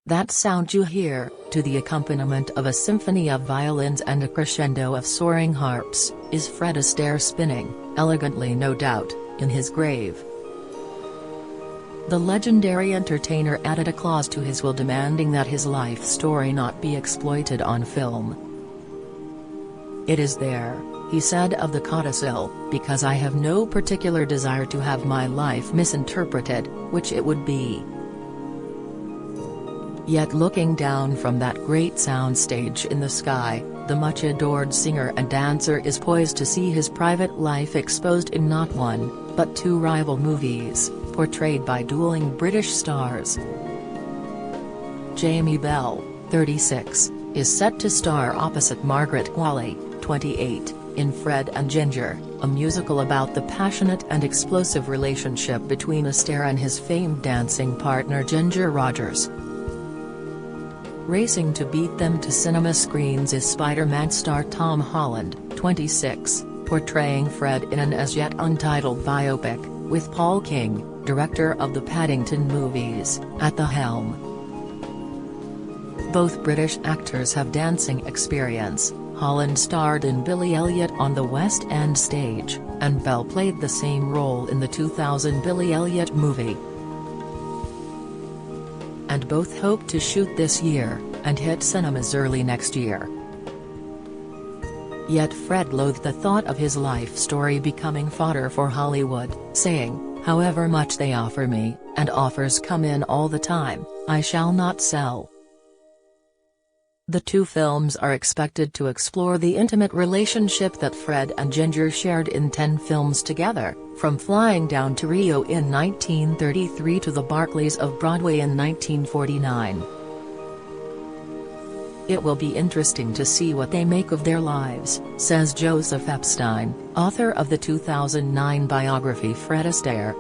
That sound you hear, to the accompaniment of a symphony of violins and a crescendo of soaring harps, is Fred Astaire spinning, elegantly no doubt, in his grave. The legendary entertainer added a clause to his will demanding that his life story not be exploited on film. "It is there," he said of the codicil, "because I have no particular desire to have my life misinterpreted, which it would be." Yet looking down from that great soundstage in the sky, the much-adored singer and dancer is poised to see his private life exposed in not one, but two rival movies, portrayed by dueling British stars. Jamie Bell, 36, is set to star opposite Margaret Qualley, 28, in Fred and Ginger, a musical about the passionate and explosive relationship between Astaire and his famed dancing partner Ginger Rogers. Racing to beat them to cinema screens is Spider-Man star Tom Holland, 26, portraying Fred in an as-yet untitled biopic, with Paul King, director of the Paddington movies, at the helm. Both British actors have dancing experience. Holland starred in Billy Elliot on the West End stage, and Bell played the same role in the 2000 Billy Elliot movie. And both hope to shoot this year, and hit cinemas early next year. Yet Fred loathed the thought of his life story becoming fodder for Hollywood, saying, "However much they offer me, and offers come in all the time, I shall not sell." The two films are expected to explore the intimate relationship that Fred and Ginger shared in 10 films together, from Flying Down to Rio in 1933 to the Barclays of Broadway in 1949. "It will be interesting to see what they make of their lives," says Joseph Epstein, author of the 2009 biography Fred Astaire.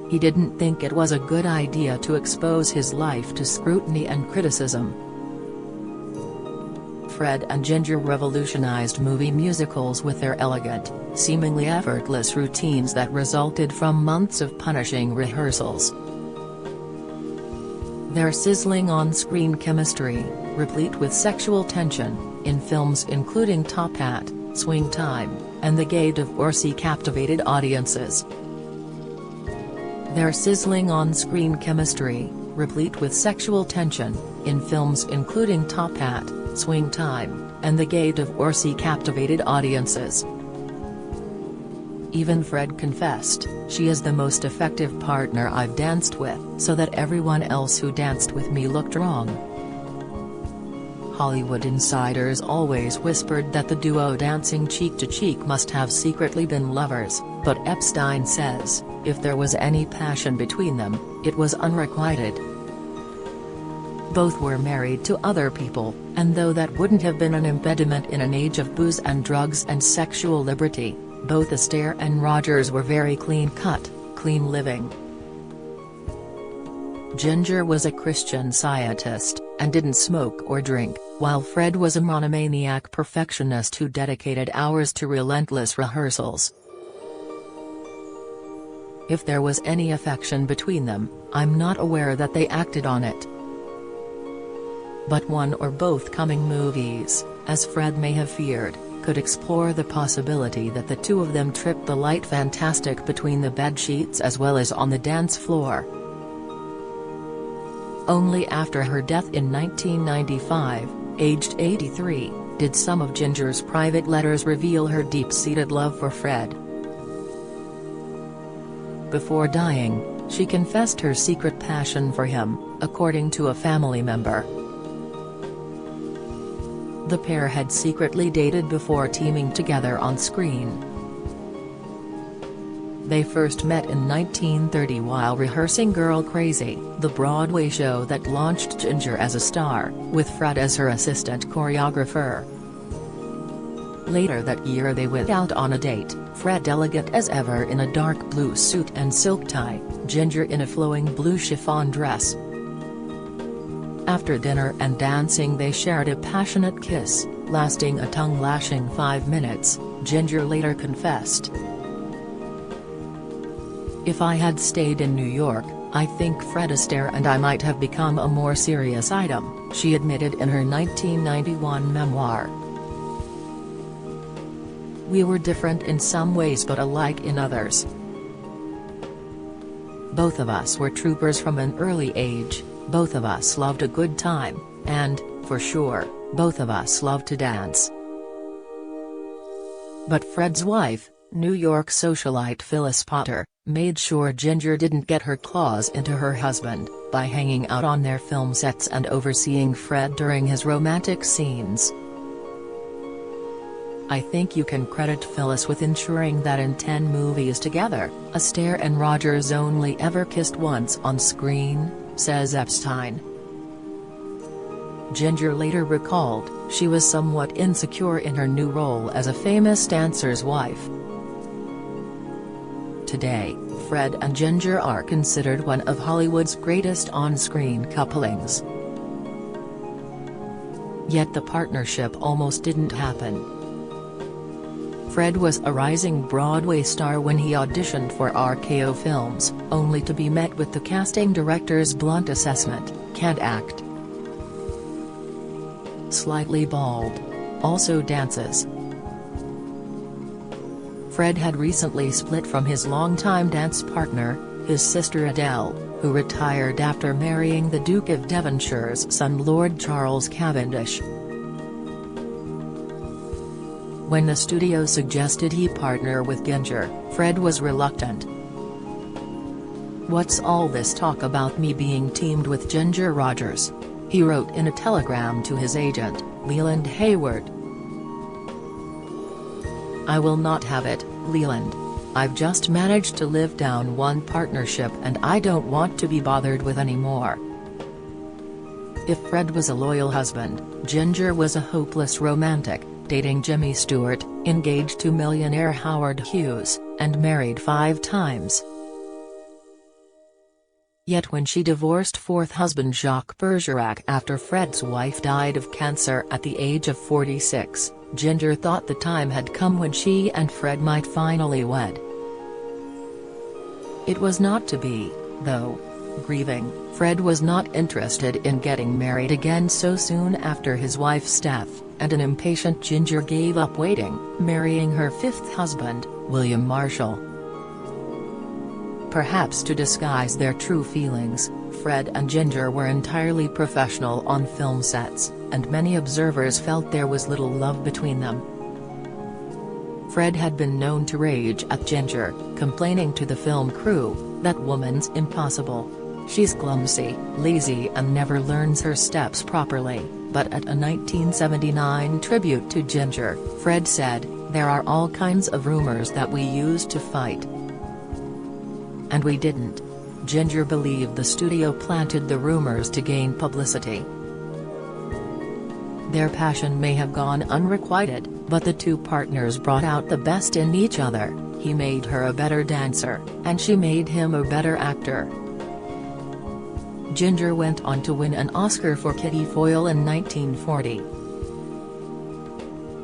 He didn't think it was a good idea to expose his life to scrutiny and criticism. Fred and Ginger revolutionized movie musicals with their elegant, seemingly effortless routines that resulted from months of punishing rehearsals. Their sizzling on-screen chemistry, replete with sexual tension, in films including Top Hat, Swing Time, and The Gate of Orsay captivated audiences. Their sizzling on-screen chemistry, replete with sexual tension, in films including Top Hat, Swing Time, and The Gate of Orsay captivated audiences. Even Fred confessed, "She is the most effective partner I've danced with, so that everyone else who danced with me looked wrong." Hollywood insiders always whispered that the duo dancing cheek to cheek must have secretly been lovers, but Epstein says, if there was any passion between them, it was unrequited. Both were married to other people, and though that wouldn't have been an impediment in an age of booze and drugs and sexual liberty, both Astaire and Rogers were very clean-cut, clean living. Ginger was a Christian Scientist, and didn't smoke or drink, while Fred was a monomaniac perfectionist who dedicated hours to relentless rehearsals. If there was any affection between them, I'm not aware that they acted on it. But one or both coming movies, as Fred may have feared, could explore the possibility that the two of them tripped the light fantastic between the bedsheets as well as on the dance floor. Only after her death in 1995, aged 83, did some of Ginger's private letters reveal her deep-seated love for Fred. Before dying, she confessed her secret passion for him, according to a family member. The pair had secretly dated before teaming together on screen. They first met in 1930 while rehearsing Girl Crazy, the Broadway show that launched Ginger as a star, with Fred as her assistant choreographer. Later that year they went out on a date, Fred elegant as ever in a dark blue suit and silk tie, Ginger in a flowing blue chiffon dress. After dinner and dancing they shared a passionate kiss, lasting a tongue-lashing 5 minutes, Ginger later confessed. "If I had stayed in New York, "I think Fred Astaire and I might have become a more serious item," she admitted in her 1991 memoir. "We were different in some ways but alike in others. Both of us were troopers from an early age, both of us loved a good time, and, for sure, both of us loved to dance." But Fred's wife, New York socialite Phyllis Potter, made sure Ginger didn't get her claws into her husband, by hanging out on their film sets and overseeing Fred during his romantic scenes. "I think you can credit Phyllis with ensuring that in 10 movies together, Astaire and Rogers only ever kissed once on screen," says Epstein. Ginger later recalled, she was somewhat insecure in her new role as a famous dancer's wife. Today, Fred and Ginger are considered one of Hollywood's greatest on-screen couplings. Yet the partnership almost didn't happen. Fred was a rising Broadway star when he auditioned for RKO Films, only to be met with the casting director's blunt assessment, "Can't act. Slightly bald. Also dances." Fred had recently split from his longtime dance partner, his sister Adele, who retired after marrying the Duke of Devonshire's son Lord Charles Cavendish. When the studio suggested he partner with Ginger, Fred was reluctant. "What's all this talk about me being teamed with Ginger Rogers?" he wrote in a telegram to his agent, Leland Hayward. "I will not have it, Leland. I've just managed to live down one partnership and I don't want to be bothered with any more." If Fred was a loyal husband, Ginger was a hopeless romantic, dating Jimmy Stewart, engaged to millionaire Howard Hughes, and married 5 times. Yet when she divorced fourth husband Jacques Bergerac after Fred's wife died of cancer at the age of 46, Ginger thought the time had come when she and Fred might finally wed. It was not to be, though. Grieving, Fred was not interested in getting married again so soon after his wife's death, and an impatient Ginger gave up waiting, marrying her 5th husband, William Marshall. Perhaps to disguise their true feelings, Fred and Ginger were entirely professional on film sets, and many observers felt there was little love between them. Fred had been known to rage at Ginger, complaining to the film crew, "That woman's impossible. She's clumsy, lazy and never learns her steps properly," but at a 1979 tribute to Ginger, Fred said, "There are all kinds of rumors that we used to fight. And we didn't." Ginger believed the studio planted the rumors to gain publicity. Their passion may have gone unrequited, but the two partners brought out the best in each other. He made her a better dancer, and she made him a better actor. Ginger went on to win an Oscar for Kitty Foyle in 1940.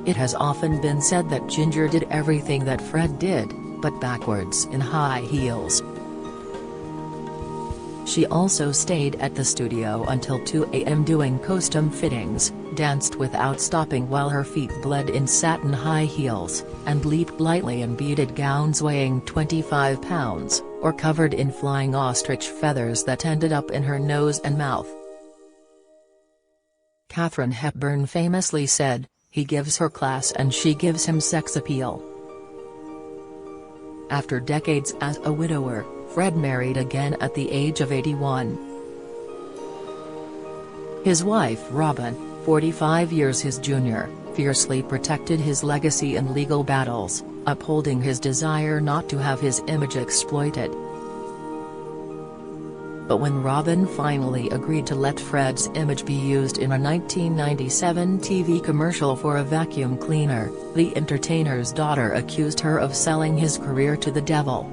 It has often been said that Ginger did everything that Fred did, but backwards in high heels. She also stayed at the studio until 2 a.m. doing costume fittings, danced without stopping while her feet bled in satin high heels, and leaped lightly in beaded gowns weighing 25 pounds, or covered in flying ostrich feathers that ended up in her nose and mouth. Katharine Hepburn famously said, "He gives her class and she gives him sex appeal." After decades as a widower, Fred married again at the age of 81. His wife Robin, 45 years his junior, fiercely protected his legacy in legal battles, upholding his desire not to have his image exploited. But when Robin finally agreed to let Fred's image be used in a 1997 TV commercial for a vacuum cleaner, the entertainer's daughter accused her of selling his career to the devil.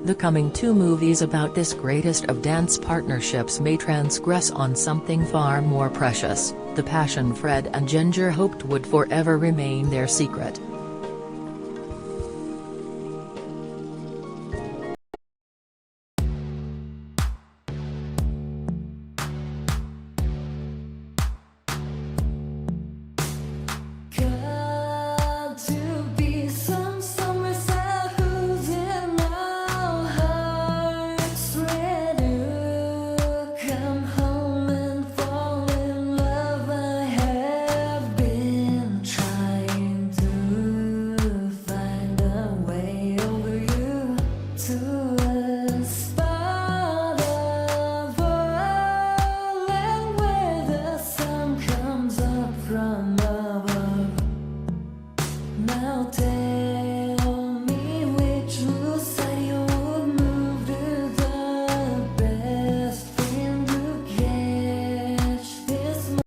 The coming 2 movies about this greatest of dance partnerships may transgress on something far more precious, the passion Fred and Ginger hoped would forever remain their secret.